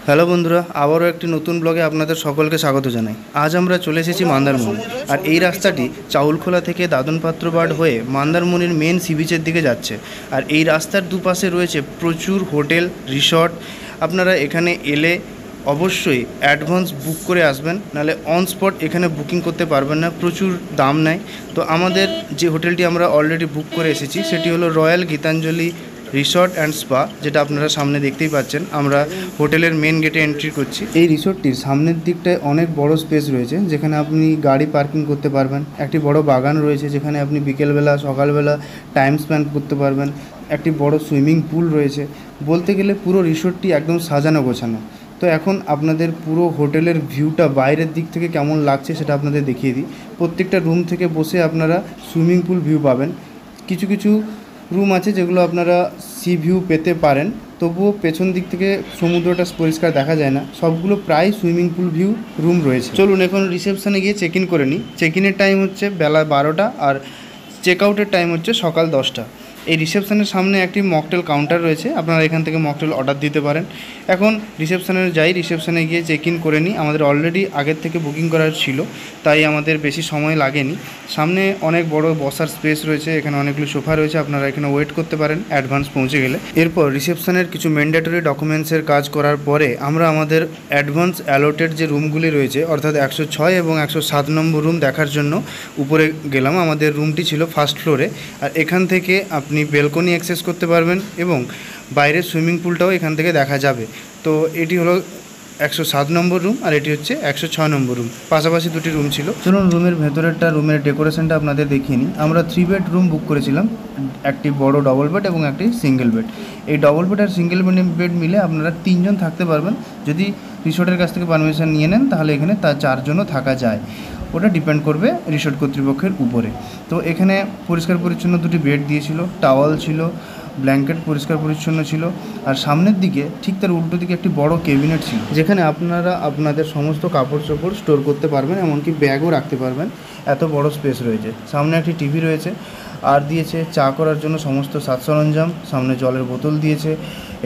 Hello বন্ধুরা, আবারও একটি নতুন ব্লগে আপনাদের সকলকে স্বাগত জানাই। আজ আমরা চলে এসেছি মন্দারমণি। আর এই রাস্তাটি চাউলখোলা থেকে দাদনপাত্র বাড হয়ে মন্দারমণির মেন সি বিচের দিকে যাচ্ছে। আর এই রাস্তার দুপাশে রয়েছে প্রচুর হোটেল, রিসর্ট। আপনারা এখানে এলে অবশ্যই অ্যাডভান্স বুক করে আসবেন, নাহলে অন স্পট এখানে বুকিং করতে পারবেন না, প্রচুর দাম নেয়। তো আমাদের যে হোটেলটি আমরা অলরেডি বুক করে এসেছি সেটি হলো royal Gitanjali resort and spa, যেটা আপনারা সামনে দেখতেই পাচ্ছেন। আমরা হোটেলের মেন গেটে এন্ট্রি করছি। এই রিসর্টটির সামনের দিকটায় অনেক বড় স্পেস রয়েছে, যেখানে আপনি গাড়ি পার্কিং করতে পারবেন। একটি বড় বাগান রয়েছে, যেখানে আপনি বিকেলবেলা সকালবেলা টাইম স্পেন্ড করতে পারবেন। একটি বড় সুইমিং পুল রয়েছে। বলতে গেলে পুরো রিসর্টটি একদম সাজানো গোছানো। তো এখন আপনাদের পুরো হোটেলের ভিউটা বাইরের দিক থেকে কেমন লাগছে সেটা আপনাদের দেখিয়ে দিই। প্রত্যেকটা রুম থেকে বসে আপনারা সুইমিং পুল ভিউ পাবেন। কিছু কিছু রুম আছে যেগুলো আপনারা সি ভিউ পেতে পারেন, তবুও পেছন দিক থেকে সমুদ্রটা পরিষ্কার দেখা যায় না। সবগুলো প্রায় সুইমিং পুল ভিউ রুম রয়েছে। চলুন এখন রিসেপশানে গিয়ে চেক ইন করে নিই। চেক ইনের টাইম হচ্ছে বেলা 12টা আর চেক আউটের টাইম হচ্ছে সকাল 10টা। এই রিসেপশানের সামনে একটি মকটেল কাউন্টার রয়েছে, আপনারা এখান থেকে মকটেল অর্ডার দিতে পারেন। এখন রিসেপশানে গিয়ে চেক ইন করে নিই। আমাদের অলরেডি আগের থেকে বুকিং করার ছিল, তাই আমাদের বেশি সময় লাগেনি। সামনে অনেক বড় বসার স্পেস রয়েছে, এখানে অনেকগুলো সোফা রয়েছে, আপনারা এখানে ওয়েট করতে পারেন অ্যাডভান্স পৌঁছে গেলে। এরপর রিসেপশানের কিছু ম্যান্ডেটরি ডকুমেন্টসের কাজ করার পরে আমরা আমাদের অ্যাডভান্স অ্যালোটেড যে রুমগুলি রয়েছে, অর্থাৎ 106 এবং 107 নম্বর রুম দেখার জন্য উপরে গেলাম। আমাদের রুমটি ছিল ফার্স্ট ফ্লোরে, আর এখান থেকে আপনি বেলকনি অ্যাক্সেস করতে পারবেন এবং বাইরের সুইমিং পুলটাও এখান থেকে দেখা যাবে। তো এটি হলো 107 নম্বর রুম, আর এটি হচ্ছে 106 নম্বর রুম। পাশাপাশি দুটি রুম ছিল। চলুন রুমের ভেতরেরটা, রুমের ডেকোরেশনটা আপনাদের দেখিয়ে নিই। আমরা 3 বেড রুম বুক করেছিলাম, একটি বড় ডবল বেড এবং একটি সিঙ্গেল বেড। এই ডবল বেড আর সিঙ্গেল বেড মিলে আপনারা 3 জন থাকতে পারবেন। যদি রিসোর্টের কাছ থেকে পারমিশন নিয়ে নেন তাহলে এখানে 4 জনও থাকা যায়। ওটা ডিপেন্ড করবে রিসোর্ট কর্তৃপক্ষের উপরে। তো এখানে পরিষ্কার পরিচ্ছন্ন দুটি বেড দিয়েছিল, টাওয়াল ছিল, ব্ল্যাঙ্কেট পরিষ্কার পরিচ্ছন্ন ছিল। আর সামনের দিকে ঠিক তার উল্টো দিকে একটি বড় ক্যাবিনেট ছিল, যেখানে আপনারা আপনাদের সমস্ত কাপড় চোপড় স্টোর করতে পারবেন, এমনকি ব্যাগও রাখতে পারবেন। এত বড় স্পেস রয়েছে। সামনে একটি টিভি রয়েছে, আর দিয়েছে চা করার জন্য সমস্ত সাজ সরঞ্জাম। সামনে জলের বোতল দিয়েছে।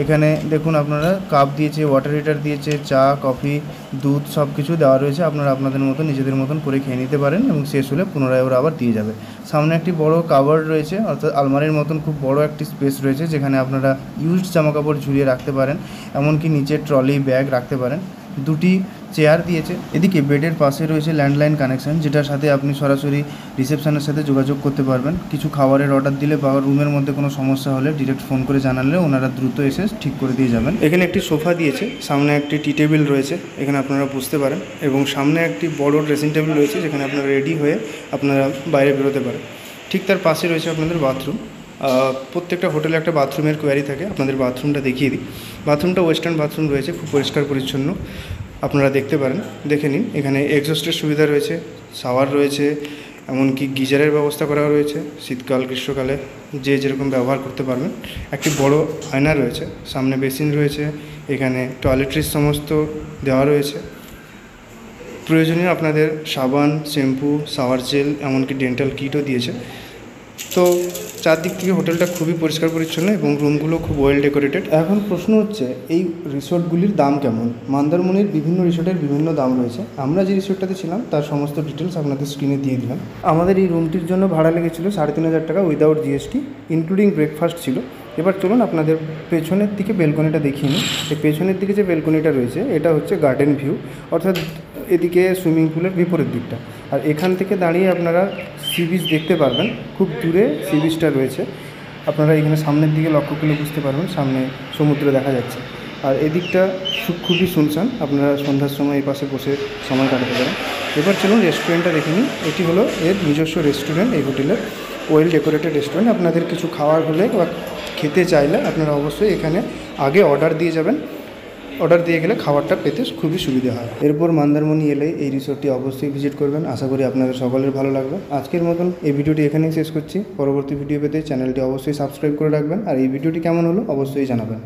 এখানে দেখুন আপনারা কাপ দিয়েছে, ওয়াটার হিটার দিয়েছে, চা, কফি, দুধ সব কিছু দেওয়া রয়েছে। আপনারা আপনাদের মতো নিজেদের মতন করে খেয়ে নিতে পারেন এবং শেষ হলে পুনরায় ওরা আবার দিয়ে যাবে। সামনে একটি বড় কাভার্ড রয়েছে, অর্থাৎ আলমারির মতন খুব বড় একটি স্পেস রয়েছে, যেখানে আপনারা ইউজড জামাকাপড় ঝুলিয়ে রাখতে পারেন, এমনকি নিচে ট্রলি ব্যাগ রাখতে পারেন। দুটি চেয়ার দিয়েছে। এদিকে বেডের পাশে রয়েছে ল্যান্ডলাইন কানেকশন, যেটার সাথে আপনি সরাসরি রিসেপশনের সাথে যোগাযোগ করতে পারবেন। কিছু খাবারের অর্ডার দিলে বা রুমের মধ্যে কোনো সমস্যা হলে ডিরেক্ট ফোন করে জানালে ওনারা দ্রুত এসে ঠিক করে দিয়ে যাবেন। এখানে একটি সোফা দিয়েছে, সামনে একটি টি টেবিল রয়েছে, এখানে আপনারা বসতে পারেন, এবং সামনে একটি বড় ড্রেসিং টেবিল রয়েছে, যেখানে আপনারা রেডি হয়ে আপনারা বাইরে বেরোতে পারেন। ঠিক তার পাশে রয়েছে আপনাদের বাথরুম। প্রত্যেকটা হোটেলে একটা বাথরুমের কোয়ারি থাকে। আপনাদের বাথরুমটা দেখিয়ে দিই। বাথরুমটা ওয়েস্টার্ন বাথরুম রয়েছে, খুব পরিষ্কার পরিচ্ছন্ন, আপনারা দেখতে পারেন, দেখে নিন। এখানে এক্সস্টের সুবিধা রয়েছে, শাওয়ার রয়েছে, এমনকি গিজারের ব্যবস্থা করা রয়েছে। শীতকাল গ্রীষ্মকালে যে যেরকম ব্যবহার করতে পারবেন। একটি বড় আয়না রয়েছে, সামনে বেসিন রয়েছে, এখানে টয়লেট্রিজ সমস্ত দেওয়া রয়েছে। প্রয়োজনীয় আপনাদের সাবান, শ্যাম্পু, শাওয়ার জেল, এমনকি ডেন্টাল কিটও দিয়েছে। তো চারদিক থেকে হোটেলটা খুবই পরিষ্কার পরিচ্ছন্ন এবং রুমগুলো খুব ওয়েল ডেকোরেটেড। এখন প্রশ্ন হচ্ছে এই রিসোর্টগুলির দাম কেমন। মন্দারমণির বিভিন্ন রিসোর্টের বিভিন্ন দাম রয়েছে। আমরা যে রিসোর্টটাতে ছিলাম তার সমস্ত ডিটেলস আপনাদের স্ক্রিনে দিয়ে দিলাম। আমাদের এই রুমটির জন্য ভাড়া লেগেছিল 3,500 টাকা উইদাউট জিএসটি, ইনক্লুডিং ব্রেকফাস্ট ছিল। এবার চলুন আপনাদের পেছনের দিকে বেলকনিটা দেখিয়ে নিই। এই পেছনের দিকে যে বেলকনিটা রয়েছে এটা হচ্ছে গার্ডেন ভিউ, অর্থাৎ এদিকে সুইমিং পুলের বিপরীত দিকটা। আর এখান থেকে দাঁড়িয়ে আপনারা সি বিচ দেখতে পারবেন। খুব দূরে সি বিচটা রয়েছে, আপনারা এখানে সামনের দিকে লক্ষ্য করলে বুঝতে পারবেন সামনে সমুদ্র দেখা যাচ্ছে। আর এদিকটা খুবই শুনশান, আপনারা সন্ধ্যার সময় এই পাশে বসে সময় কাটাতে পারেন। এবার চলুন রেস্টুরেন্টটা দেখে নিন। এটি হলো এর নিজস্ব রেস্টুরেন্ট, এই হোটেলের ওয়েল ডেকোরেটেড রেস্টুরেন্ট। আপনাদের কিছু খাওয়ার হলে বা খেতে চাইলে আপনারা অবশ্যই এখানে আগে অর্ডার দিয়ে যাবেন। অর্ডার দিয়ে গেলে খাবারটা পেতে খুবই সুবিধা হয়। এরপর মন্দারমণি এলে এই রিসোর্টটি অবশ্যই ভিজিট করবেন। আশা করি আপনাদের সকলের ভালো লাগবে। আজকের মতন এই ভিডিওটি এখানেই শেষ করছি। পরবর্তী ভিডিও পেতে চ্যানেলটি অবশ্যই সাবস্ক্রাইব করে রাখবেন, আর এই ভিডিওটি কেমন হলো অবশ্যই জানাবেন।